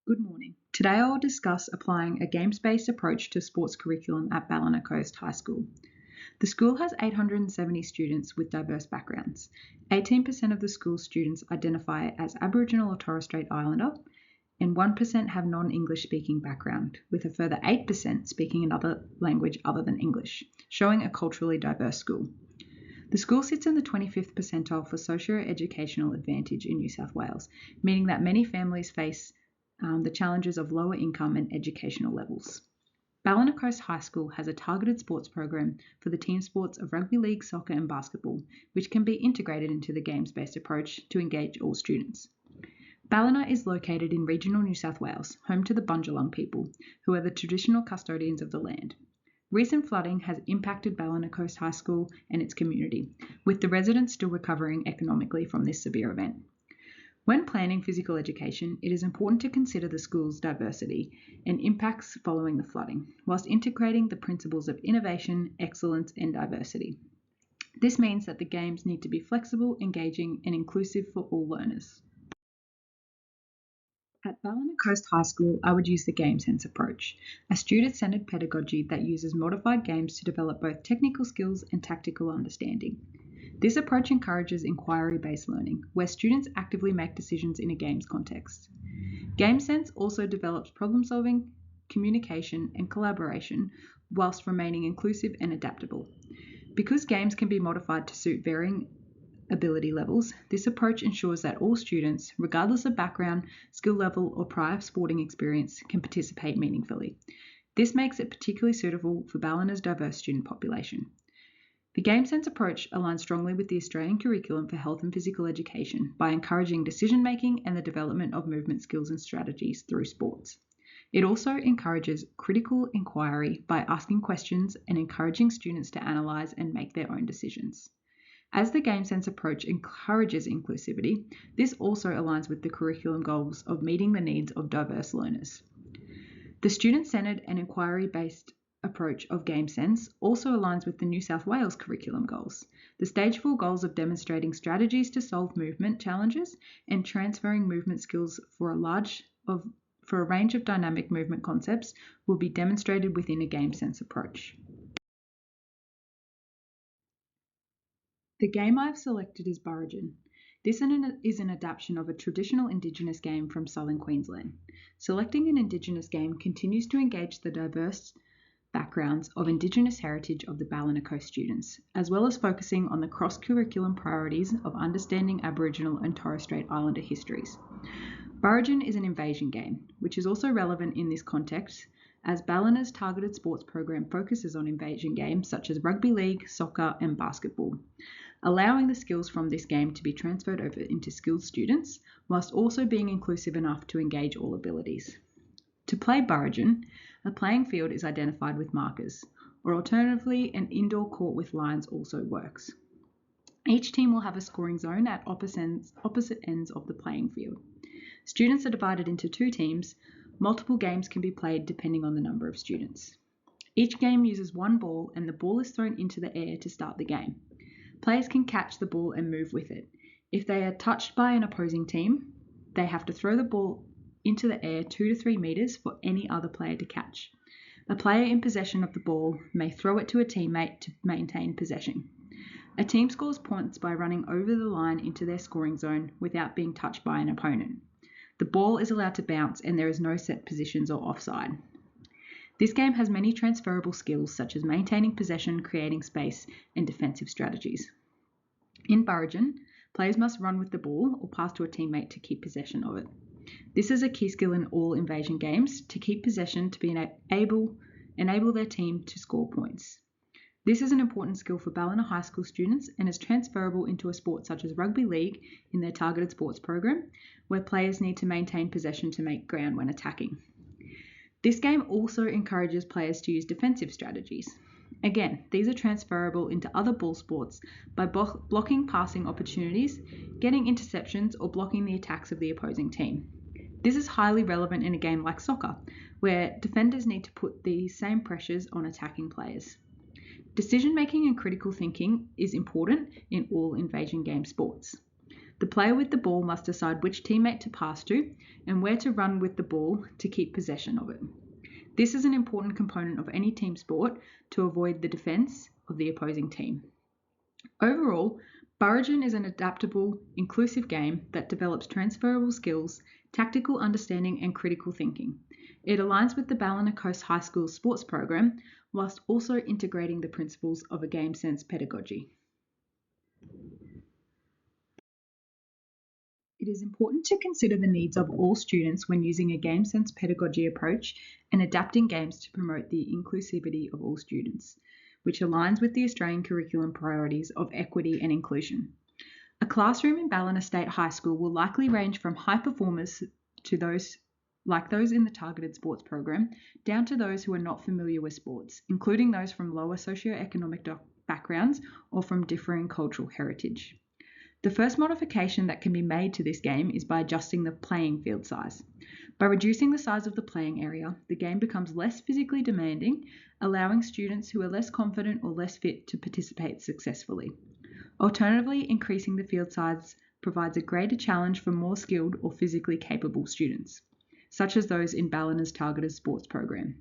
Good morning. Today I will discuss applying a games-based approach to sports curriculum at Ballina Coast High School. The school has 870 students with diverse backgrounds. 18% of the school's students identify as Aboriginal or Torres Strait Islander, and 1% have non-English speaking background, with a further 8% speaking another language other than English, showing a culturally diverse school. The school sits in the 25th percentile for socio-educational advantage in New South Wales, meaning that many families face the challenges of lower income and educational levels. Ballina Coast High School has a targeted sports program for the team sports of rugby league, soccer and basketball, which can be integrated into the games-based approach to engage all students. Ballina is located in regional New South Wales, home to the Bundjalung people, who are the traditional custodians of the land. Recent flooding has impacted Ballina Coast High School and its community, with the residents still recovering economically from this severe event. When planning physical education, it is important to consider the school's diversity and impacts following the flooding, whilst integrating the principles of innovation, excellence, and diversity. This means that the games need to be flexible, engaging, and inclusive for all learners. At Ballina Coast High School, I would use the Game Sense approach, a student-centered pedagogy that uses modified games to develop both technical skills and tactical understanding. This approach encourages inquiry-based learning, where students actively make decisions in a games context. Game Sense also develops problem-solving, communication, and collaboration, whilst remaining inclusive and adaptable. Because games can be modified to suit varying ability levels, this approach ensures that all students, regardless of background, skill level, or prior sporting experience, can participate meaningfully. This makes it particularly suitable for Ballina's diverse student population. The Game Sense approach aligns strongly with the Australian curriculum for health and physical education by encouraging decision-making and the development of movement skills and strategies through sports. It also encourages critical inquiry by asking questions and encouraging students to analyse and make their own decisions. As the Game Sense approach encourages inclusivity, this also aligns with the curriculum goals of meeting the needs of diverse learners. The student-centered and inquiry-based approach of Game Sense also aligns with the New South Wales curriculum goals. The Stage 4 goals of demonstrating strategies to solve movement challenges and transferring movement skills for a range of dynamic movement concepts will be demonstrated within a Game Sense approach. The game I have selected is Burragin. This is an adaptation of a traditional Indigenous game from southern Queensland. Selecting an Indigenous game continues to engage the diverse backgrounds of Indigenous heritage of the Ballina Coast students, as well as focusing on the cross-curriculum priorities of understanding Aboriginal and Torres Strait Islander histories. Burragin is an invasion game, which is also relevant in this context, as Ballina's targeted sports program focuses on invasion games such as rugby league, soccer, and basketball, allowing the skills from this game to be transferred over into skilled students, whilst also being inclusive enough to engage all abilities. To play Burragin, a playing field is identified with markers, or alternatively, an indoor court with lines also works. Each team will have a scoring zone at opposite ends of the playing field. Students are divided into two teams. Multiple games can be played depending on the number of students. Each game uses one ball and the ball is thrown into the air to start the game. Players can catch the ball and move with it. If they are touched by an opposing team, they have to throw the ball into the air 2 to 3 meters for any other player to catch. A player in possession of the ball may throw it to a teammate to maintain possession. A team scores points by running over the line into their scoring zone without being touched by an opponent. The ball is allowed to bounce and there is no set positions or offside. This game has many transferable skills such as maintaining possession, creating space, and defensive strategies. In Burragin, players must run with the ball or pass to a teammate to keep possession of it. This is a key skill in all invasion games, to keep possession to enable their team to score points. This is an important skill for Ballina High School students and is transferable into a sport such as rugby league in their targeted sports program, where players need to maintain possession to make ground when attacking. This game also encourages players to use defensive strategies. Again, these are transferable into other ball sports by blocking passing opportunities, getting interceptions, or blocking the attacks of the opposing team. This is highly relevant in a game like soccer, where defenders need to put the same pressures on attacking players. Decision-making and critical thinking is important in all invasion game sports. The player with the ball must decide which teammate to pass to and where to run with the ball to keep possession of it. This is an important component of any team sport to avoid the defense of the opposing team. Overall, Burragin is an adaptable, inclusive game that develops transferable skills, tactical understanding, and critical thinking. It aligns with the Ballina Coast High School sports program, whilst also integrating the principles of a game sense pedagogy. It is important to consider the needs of all students when using a game sense pedagogy approach and adapting games to promote the inclusivity of all students, which aligns with the Australian curriculum priorities of equity and inclusion. A classroom in Ballina State High School will likely range from high performers to those in the targeted sports program, down to those who are not familiar with sports, including those from lower socioeconomic backgrounds or from differing cultural heritage. The first modification that can be made to this game is by adjusting the playing field size. By reducing the size of the playing area, the game becomes less physically demanding, allowing students who are less confident or less fit to participate successfully. Alternatively, increasing the field size provides a greater challenge for more skilled or physically capable students, such as those in Ballina's targeted sports program.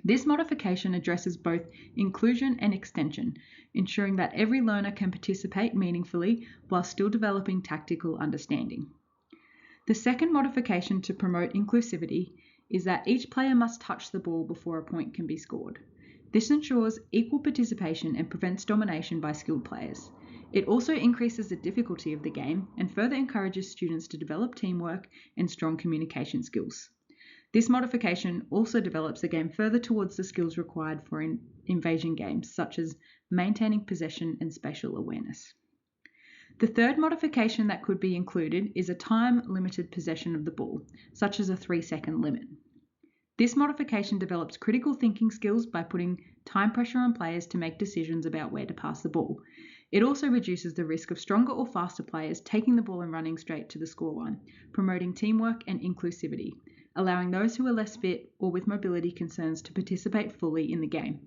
This modification addresses both inclusion and extension, ensuring that every learner can participate meaningfully while still developing tactical understanding. The second modification to promote inclusivity is that each player must touch the ball before a point can be scored. This ensures equal participation and prevents domination by skilled players. It also increases the difficulty of the game and further encourages students to develop teamwork and strong communication skills. This modification also develops the game further towards the skills required for invasion games, such as maintaining possession and spatial awareness. The third modification that could be included is a time-limited possession of the ball, such as a 3-second limit. This modification develops critical thinking skills by putting time pressure on players to make decisions about where to pass the ball. It also reduces the risk of stronger or faster players taking the ball and running straight to the scoreline, promoting teamwork and inclusivity, allowing those who are less fit or with mobility concerns to participate fully in the game.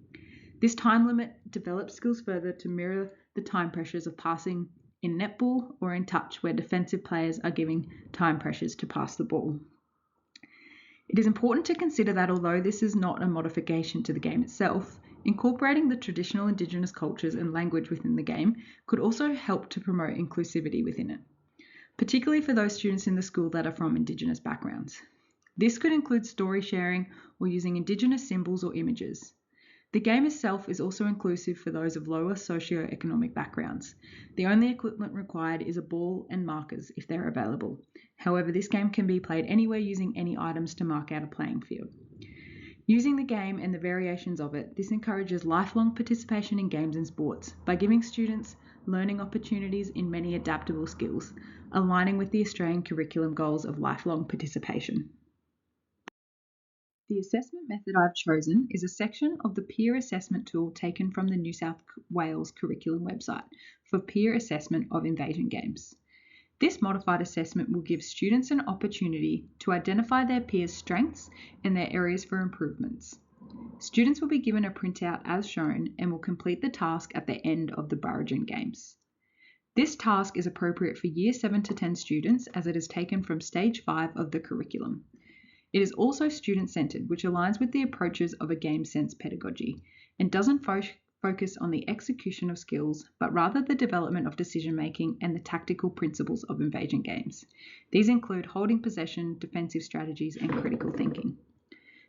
This time limit develops skills further to mirror the time pressures of passing in netball or in touch, where defensive players are giving time pressures to pass the ball. It is important to consider that although this is not a modification to the game itself, incorporating the traditional Indigenous cultures and language within the game could also help to promote inclusivity within it, particularly for those students in the school that are from Indigenous backgrounds. This could include story sharing or using Indigenous symbols or images. The game itself is also inclusive for those of lower socioeconomic backgrounds. The only equipment required is a ball and markers if they're available. However, this game can be played anywhere using any items to mark out a playing field. Using the game and the variations of it, this encourages lifelong participation in games and sports by giving students learning opportunities in many adaptable skills, aligning with the Australian curriculum goals of lifelong participation. The assessment method I've chosen is a section of the peer assessment tool taken from the New South Wales curriculum website for peer assessment of invasion games. This modified assessment will give students an opportunity to identify their peers' strengths and their areas for improvements. Students will be given a printout as shown and will complete the task at the end of the Burragin Games. This task is appropriate for Year 7 to 10 students as it is taken from Stage 5 of the curriculum. It is also student-centered, which aligns with the approaches of a game sense pedagogy and doesn't focus on the execution of skills, but rather the development of decision-making and the tactical principles of invasion games. These include holding possession, defensive strategies, and critical thinking.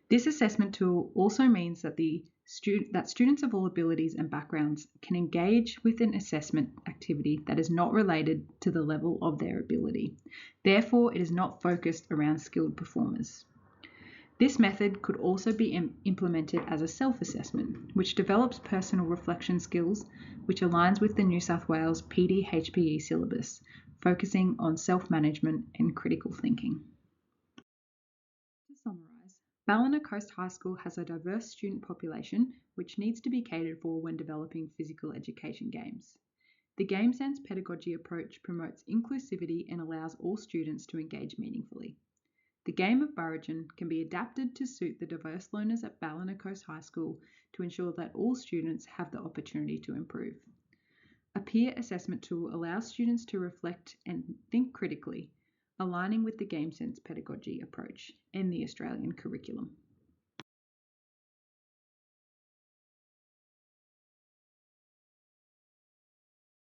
This assessment tool also means that students of all abilities and backgrounds can engage with an assessment activity that is not related to the level of their ability. Therefore, it is not focused around skilled performers. This method could also be implemented as a self-assessment, which develops personal reflection skills, which aligns with the New South Wales PD-HPE syllabus, focusing on self-management and critical thinking. To summarise, Ballina Coast High School has a diverse student population which needs to be catered for when developing physical education games. The game sense pedagogy approach promotes inclusivity and allows all students to engage meaningfully. The game of Burragin can be adapted to suit the diverse learners at Ballina Coast High School to ensure that all students have the opportunity to improve. A peer assessment tool allows students to reflect and think critically, aligning with the game sense pedagogy approach and the Australian curriculum.